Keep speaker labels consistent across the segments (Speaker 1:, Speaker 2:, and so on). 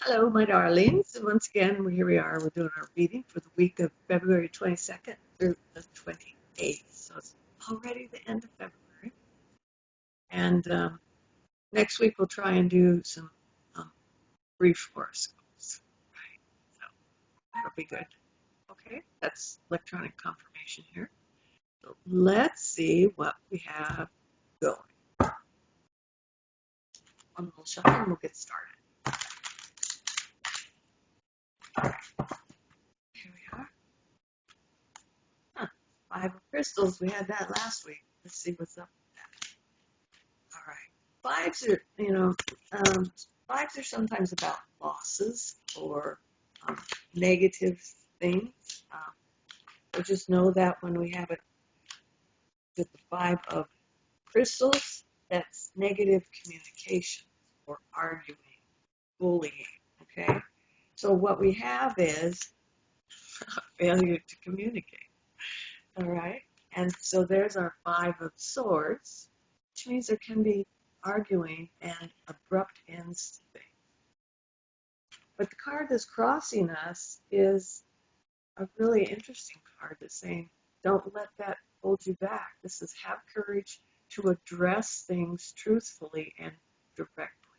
Speaker 1: Hello, my darlings. Once again, here we are. We're doing our reading for the week of February 22nd through the 28th. So it's already the end of February. And next week, we'll try and do some um, brief horoscopes. Right. So that'll be good. Okay, that's electronic confirmation here. So let's see what we have going. One little shuffle and we'll get started. Here we are. Huh. Five of crystals. We had that last week. Let's see what's up. All right. Fives are, fives are sometimes about losses or um, negative things. So just know that when we have it with the five of crystals, that's negative communication or arguing, bullying. Okay. So what we have is a failure to communicate. All right. And so there's our five of swords, which means there can be arguing and abrupt ends to things. But the card that's crossing us is a really interesting card that's saying, don't let that hold you back. This is have courage to address things truthfully and directly.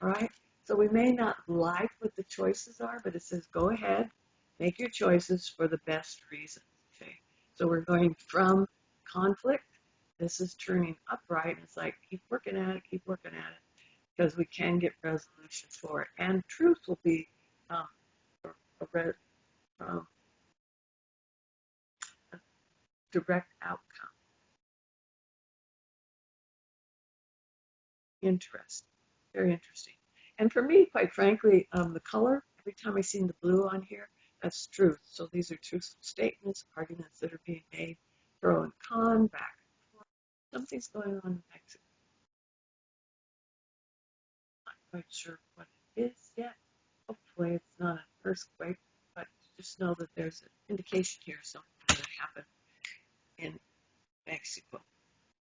Speaker 1: All right? So we may not like what the choices are, but it says go ahead, make your choices for the best reasons. Okay? So we're going from conflict. This is turning upright. It's like keep working at it, keep working at it, because we can get resolution for it. And truth will be um, a, um, a direct outcome. Interesting. Very interesting. And for me, quite frankly, the color, every time I see the blue on here, that's truth. So these are truthful statements, arguments that are being made, pro and con, back and forth. Something's going on in Mexico. Not quite sure what it is yet. Hopefully it's not an earthquake, but just know that there's an indication here something going to happen in Mexico.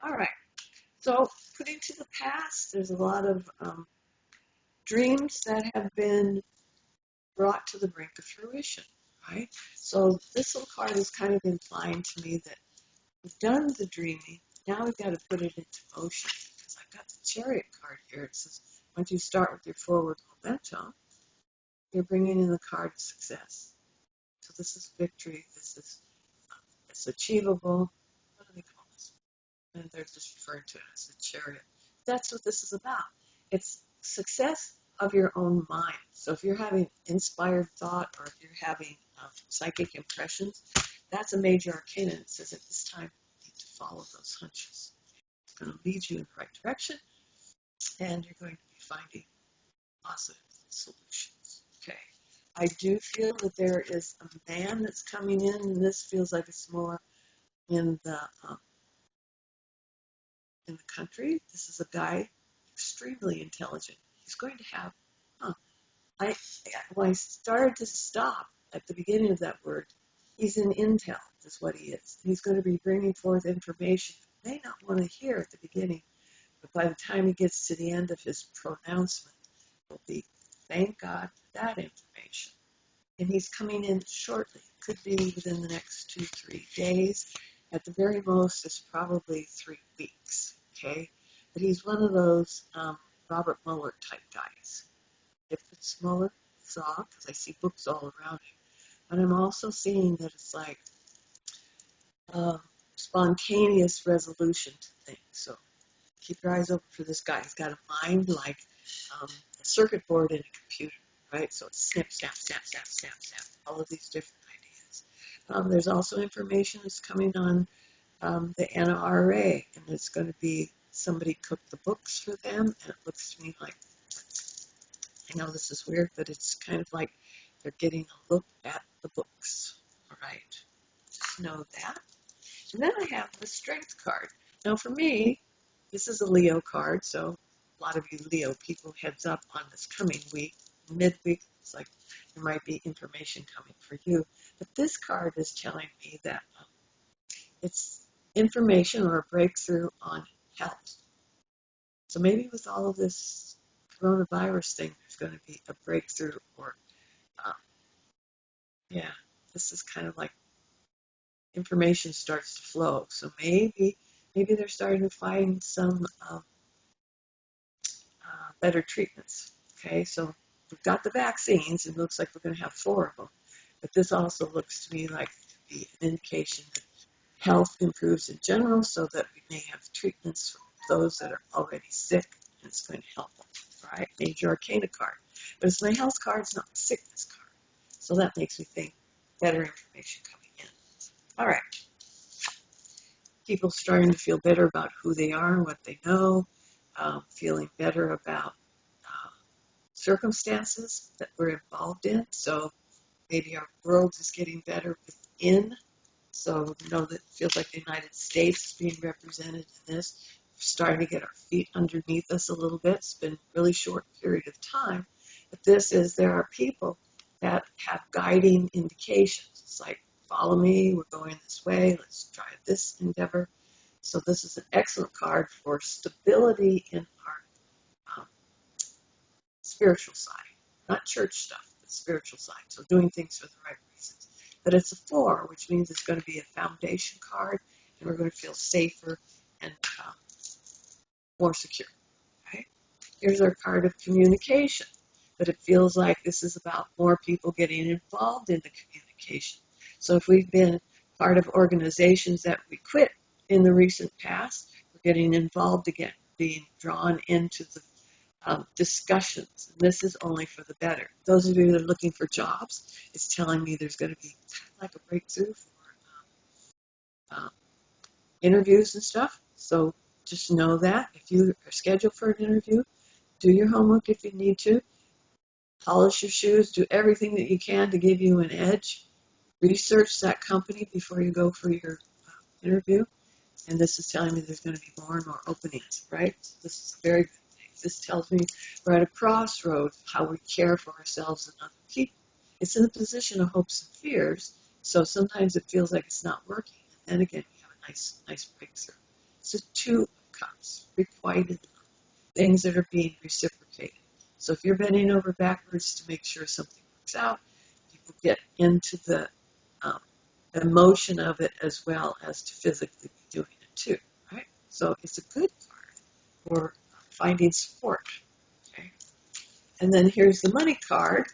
Speaker 1: All right. So putting to the past, there's a lot of dreams that have been brought to the brink of fruition, right? So this little card is kind of implying to me that we've done the dreaming, now we've got to put it into motion. Because I've got the Chariot card here. It says, once you start with your forward momentum, you're bringing in the card of success. So this is victory. This is it's achievable. What do they call this? And they're just referring to it as a chariot. That's what this is about. It's success of your own mind. So if you're having inspired thought or if you're having psychic impressions, that's a major arcana. It says at this time you need to follow those hunches. It's going to lead you in the right direction, and you're going to be finding positive solutions. Okay. I do feel that there is a man that's coming in, and this feels like it's more in the um, in the country. This is a guy extremely intelligent. He's going to have, huh, I when I started to stop at the beginning of that word, he's in intel, is what he is. He's going to be bringing forth information you may not want to hear at the beginning, but by the time he gets to the end of his pronouncement, it'll be, thank God for that information. And he's coming in shortly. Could be within the next 2-3 days. At the very most, it's probably 3 weeks. Okay, but he's one of those Robert Mueller type guys. If it's Mueller, saw because I see books all around him, but I'm also seeing that it's like spontaneous resolution to things. So keep your eyes open for this guy. He's got a mind like a circuit board in a computer, right? So it's snip, snap, snap, snap, snap, snap, all of these different ideas. There's also information that's coming on the NRA, and it's going to be somebody cooked the books for them, and it looks to me like, I know this is weird, but it's kind of like they're getting a look at the books. All right, just know that. And then I have the Strength card. Now for me, this is a Leo card, so a lot of you Leo people, heads up on this coming week, midweek, it's like there might be information coming for you. But this card is telling me that it's information or a breakthrough on health. So maybe with all of this coronavirus thing, there's going to be a breakthrough, or uh, yeah, this is kind of like information starts to flow. So maybe they're starting to find some better treatments. Okay, so we've got the vaccines, and it looks like we're going to have 4 of them. But this also looks to me like to be an indication that health improves in general, so that we may have treatments for those that are already sick, and it's going to help them. All right, Major Arcana card. But it's my health card, it's not my sickness card. So that makes me think better information coming in. All right, people starting to feel better about who they are and what they know, feeling better about circumstances that we're involved in. So maybe our world is getting better within. So that it feels like the United States is being represented in this. We're starting to get our feet underneath us a little bit. It's been a really short period of time. But there are people that have guiding indications. It's like, follow me, we're going this way, let's try this endeavor. So this is an excellent card for stability in our spiritual side, not church stuff, but spiritual side. So doing things for the right reasons. But it's a 4, which means it's going to be a foundation card, and we're going to feel safer and more secure. Okay? Here's our card of communication. But it feels like this is about more people getting involved in the communication. So if we've been part of organizations that we quit in the recent past, we're getting involved again, being drawn into the discussions. And this is only for the better. Those of you that are looking for jobs, it's telling me there's going to be kind of like a breakthrough for interviews and stuff. So just know that if you are scheduled for an interview, do your homework if you need to. Polish your shoes. Do everything that you can to give you an edge. Research that company before you go for your interview. And this is telling me there's going to be more and more openings, right? So this is a very good thing. This tells me we're at a crossroads, how we care for ourselves and other people. It's in a position of hopes and fears, so sometimes it feels like it's not working. And then again, we have a nice breakthrough. So 2 of cups, requited things that are being reciprocated. So if you're bending over backwards to make sure something works out, people get into the emotion of it as well as to physically be doing it too, right? So it's a good card for finding support, okay? And then here's the money card,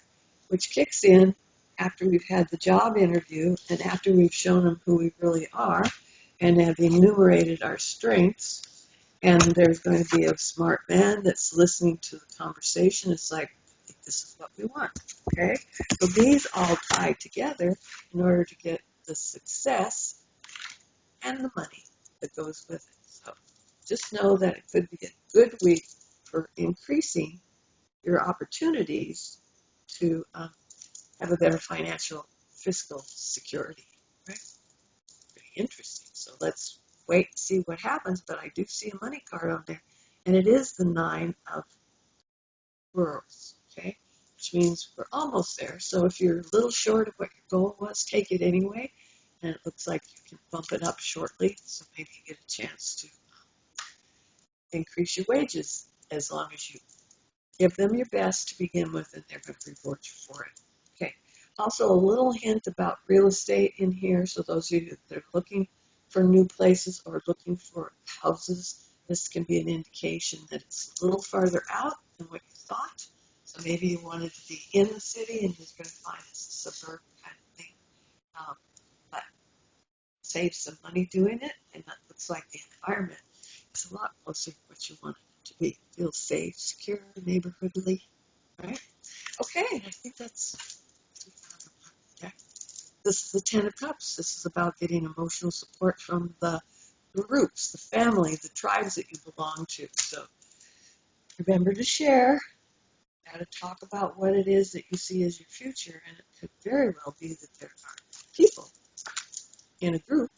Speaker 1: which kicks in after we've had the job interview and after we've shown them who we really are and have enumerated our strengths. And there's going to be a smart man that's listening to the conversation. It's like, I think this is what we want, okay? So these all tie together in order to get the success and the money that goes with it. So just know that it could be a good week for increasing your opportunities to have a better financial fiscal security, right? Pretty interesting. So let's wait and see what happens, but I do see a money card on there, and it is the 9 of worlds, okay? Which means we're almost there. So if you're a little short of what your goal was, take it anyway, and it looks like you can bump it up shortly, so maybe you get a chance to increase your wages as long as you give them your best to begin with, and they're going to reward you for it. Okay. Also, a little hint about real estate in here. So those of you that are looking for new places or looking for houses, this can be an indication that it's a little farther out than what you thought. So maybe you wanted to be in the city and you're going to find it's a suburb kind of thing. But save some money doing it, and that looks like the environment is a lot closer to what you want it to be. Feel safe, secure, neighborhoodly, right? Okay, I think that's okay. This is the 10 of Cups. This is about getting emotional support from the groups, the family, the tribes that you belong to. So remember to share. Got to talk about what it is that you see as your future, and it could very well be that there are people in a group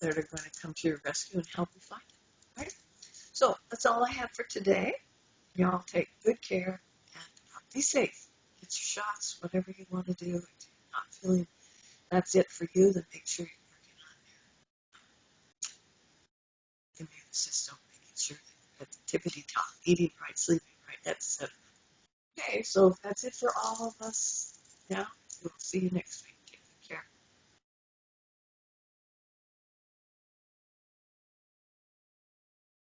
Speaker 1: that are going to come to your rescue and help you find it. Right? So that's all I have for today. Y'all take good care and be safe. Get your shots, whatever you want to do. If you're not feeling that's it for you, then make sure you're working on your immune system, making sure that you're at the tippity top, eating right, sleeping right. right, that's it. Okay, so that's it for all of us. Yeah, we'll see you next week.